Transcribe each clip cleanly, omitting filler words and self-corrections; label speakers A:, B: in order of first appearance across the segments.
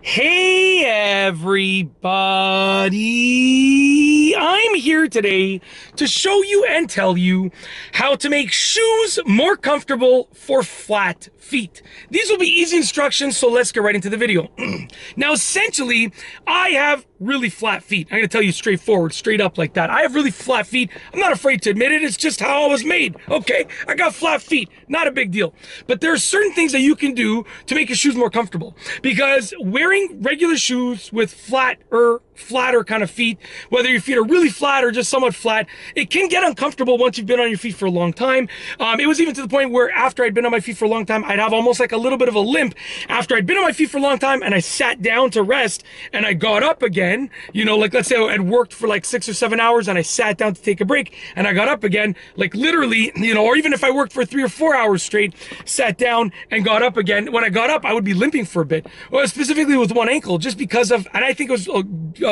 A: Hey everybody! I'm here today to show you and tell you how to make shoes more comfortable for flat feet. These will be easy instructions, so let's get right into the video. Now, essentially, I have really flat feet. I'm going to tell you straightforward, straight up like that. I have really flat feet. I'm not afraid to admit it. It's just how I was made, okay? I got flat feet. Not a big deal. But there are certain things that you can do to make your shoes more comfortable. Because wearing regular shoes with flatter kind of feet, whether your feet are really flat or just somewhat flat, it can get uncomfortable once you've been on your feet for a long time. It was even to the point where after I'd been on my feet for a long time, I'd have almost like a little bit of a limp after I'd been on my feet for a long time and I sat down to rest and I got up again, like let's say I had worked for like 6 or 7 hours and I sat down to take a break and I got up again, like literally, or even if I worked for 3 or 4 hours straight, sat down and got up again. When I got up, I would be limping for a bit, well, specifically with one ankle, just because of, and I think it was a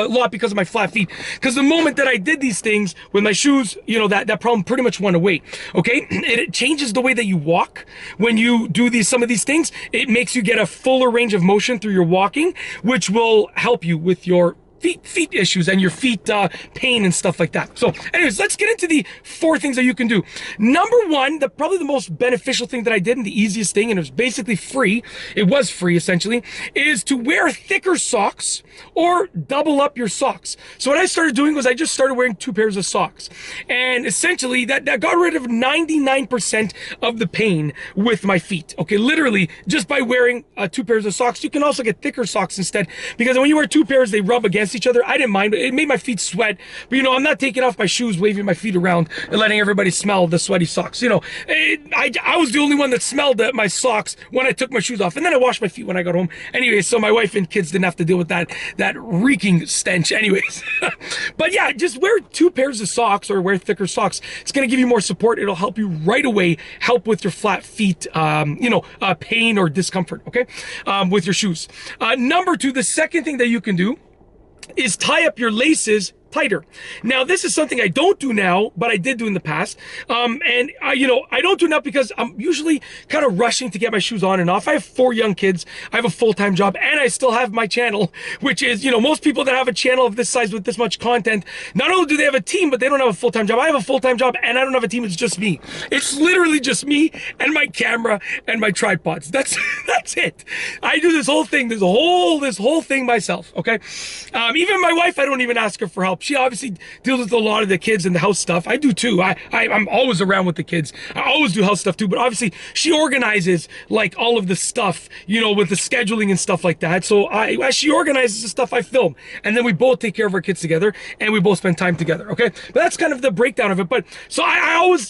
A: lot because of my flat feet, because the moment that I did these things with my shoes, that problem pretty much went away. Okay, it changes the way that you walk when you do some of these things. It makes you get a fuller range of motion through your walking, which will help you with your feet issues and your feet pain and stuff like that. So anyways, let's get into the 4 things that you can do. Number 1, probably the most beneficial thing that I did and the easiest thing, and it was basically free, it was free essentially, is to wear thicker socks or double up your socks. So what I started doing was I just started wearing 2 pairs of socks, and essentially that got rid of 99% of the pain with my feet. Okay, literally just by wearing 2 pairs of socks. You can also get thicker socks instead, because when you wear 2 pairs, they rub against each other. I didn't mind. It made my feet sweat, but I'm not taking off my shoes, waving my feet around and letting everybody smell the sweaty socks. I was the only one that smelled my socks when I took my shoes off, and then I washed my feet when I got home. Anyway, so my wife and kids didn't have to deal with that reeking stench anyways. But yeah, just wear 2 pairs of socks or wear thicker socks. It's going to give you more support. It'll help you right away, help with your flat feet, pain or discomfort, okay, with your shoes. Number 2, the second thing that you can do is tie up your laces tighter. Now, this is something I don't do now, but I did do in the past. I don't do now because I'm usually kind of rushing to get my shoes on and off. I have 4 young kids. I have a full-time job, and I still have my channel, which is, most people that have a channel of this size with this much content, not only do they have a team, but they don't have a full-time job. I have a full-time job, and I don't have a team. It's just me. It's literally just me and my camera and my tripods. That's it. I do this whole thing, this whole thing myself. Okay. Even my wife, I don't even ask her for help. She obviously deals with a lot of the kids and the house stuff. I do too. I'm always around with the kids. I always do house stuff too, but obviously she organizes like all of the stuff, with the scheduling and stuff like that. So as she organizes the stuff, I film, and then we both take care of our kids together and we both spend time together. Okay. But that's kind of the breakdown of it. But so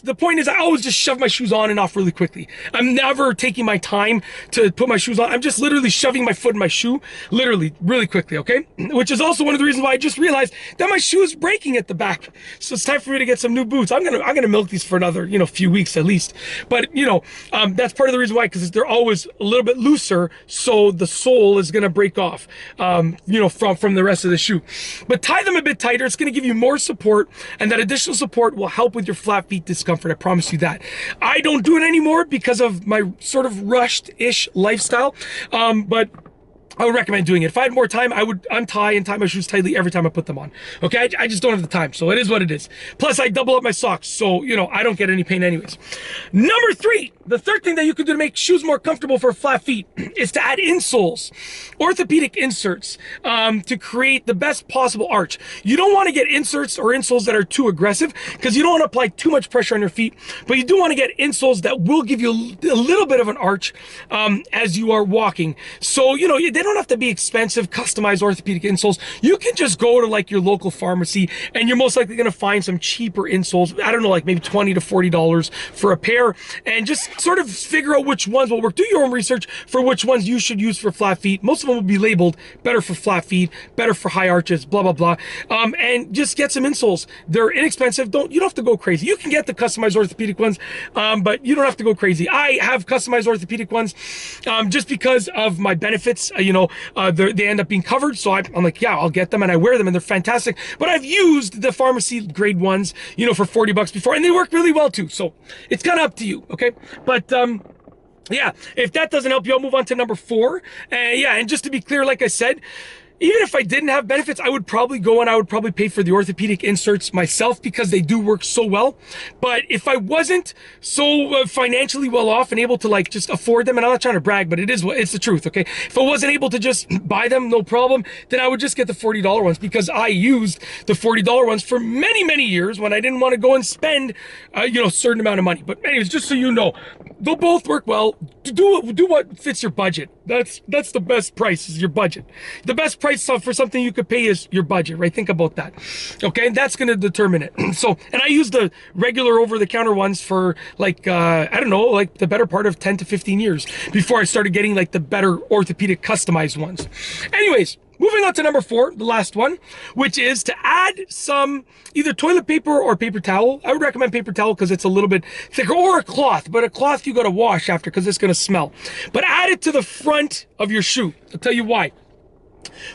A: the point is I always just shove my shoes on and off really quickly. I'm never taking my time to put my shoes on. I'm just literally shoving my foot in my shoe, literally really quickly. Okay. Which is also one of the reasons why I just realized that my shoe is breaking at the back. So it's time for me to get some new boots. I'm gonna milk these for another, few weeks at least. But that's part of the reason why, because they're always a little bit looser, so the sole is gonna break off, from the rest of the shoe. But tie them a bit tighter. It's gonna give you more support, and that additional support will help with your flat feet discomfort. I promise you that. I don't do it anymore because of my sort of rushed-ish lifestyle, but I would recommend doing it. If I had more time, I would untie and tie my shoes tightly every time I put them on. Okay, I just don't have the time, so it is what it is. Plus, I double up my socks, so, I don't get any pain anyways. Number 3, the third thing that you can do to make shoes more comfortable for flat feet is to add insoles, orthopedic inserts, to create the best possible arch. You don't want to get inserts or insoles that are too aggressive, because you don't want to apply too much pressure on your feet, but you do want to get insoles that will give you a little bit of an arch as you are walking. So, they don't have to be expensive, customized orthopedic insoles. You can just go to like your local pharmacy and you're most likely going to find some cheaper insoles. I don't know, like maybe $20 to $40 for a pair, and just sort of figure out which ones will work. Do your own research for which ones you should use for flat feet. Most of them will be labeled better for flat feet, better for high arches, blah, blah, blah. And just get some insoles. They're inexpensive. You don't have to go crazy. You can get the customized orthopedic ones, but you don't have to go crazy. I have customized orthopedic ones just because of my benefits. They end up being covered. So I'm like, yeah, I'll get them, and I wear them, and they're fantastic. But I've used the pharmacy grade ones, for $40 before, and they work really well too. So it's kind of up to you. Okay. But, Yeah, if that doesn't help you, I'll move on to number 4. Yeah, and just to be clear, like I said, even if I didn't have benefits, I would probably go and I would probably pay for the orthopedic inserts myself because they do work so well. But if I wasn't so financially well off and able to like just afford them, and I'm not trying to brag, but it's the truth, okay? If I wasn't able to just buy them, no problem, then I would just get the $40 ones because I used the $40 ones for many, many years when I didn't want to go and spend, a certain amount of money. But anyways, just so you know, they'll both work well. Do what fits your budget. That's the best price, is your budget. The best price for something you could pay is your budget, right? Think about that. Okay, that's going to determine it. So, and I use the regular over-the-counter ones for like, I don't know, like the better part of 10 to 15 years before I started getting like the better orthopedic customized ones. Anyways, moving on to number 4, the last one, which is to add some either toilet paper or paper towel. I would recommend paper towel because it's a little bit thicker, or a cloth, but a cloth you got to wash after because it's going to smell. But add it to the front of your shoe. I'll tell you why.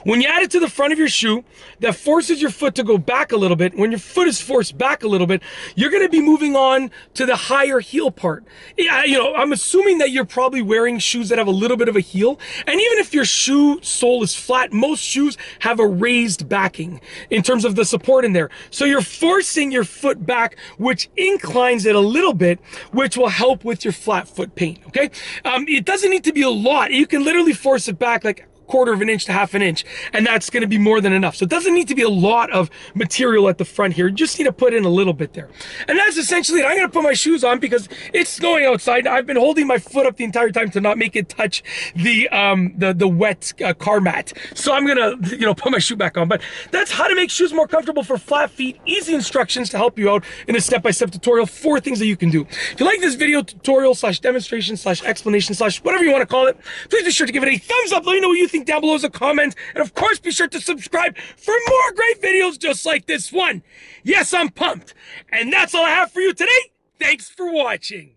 A: When you add it to the front of your shoe, that forces your foot to go back a little bit. When your foot is forced back a little bit, you're going to be moving on to the higher heel part. Yeah, I'm assuming that you're probably wearing shoes that have a little bit of a heel. And even if your shoe sole is flat, most shoes have a raised backing in terms of the support in there. So you're forcing your foot back, which inclines it a little bit, which will help with your flat foot pain, okay? It doesn't need to be a lot. You can literally force it back like quarter of an inch to half an inch, and that's going to be more than enough. So it doesn't need to be a lot of material at the front here. You just need to put in a little bit there. And that's essentially it. I'm going to put my shoes on because it's snowing outside. I've been holding my foot up the entire time to not make it touch the wet car mat. So I'm going to, put my shoe back on. But that's how to make shoes more comfortable for flat feet. Easy instructions to help you out in a step-by-step tutorial. 4 things that you can do. If you like this video tutorial / demonstration / explanation / whatever you want to call it, please be sure to give it a thumbs up. Let me know what you think down below as a comment, and of course be sure to subscribe for more great videos just like this one. Yes, I'm pumped, and that's all I have for you today. Thanks for watching.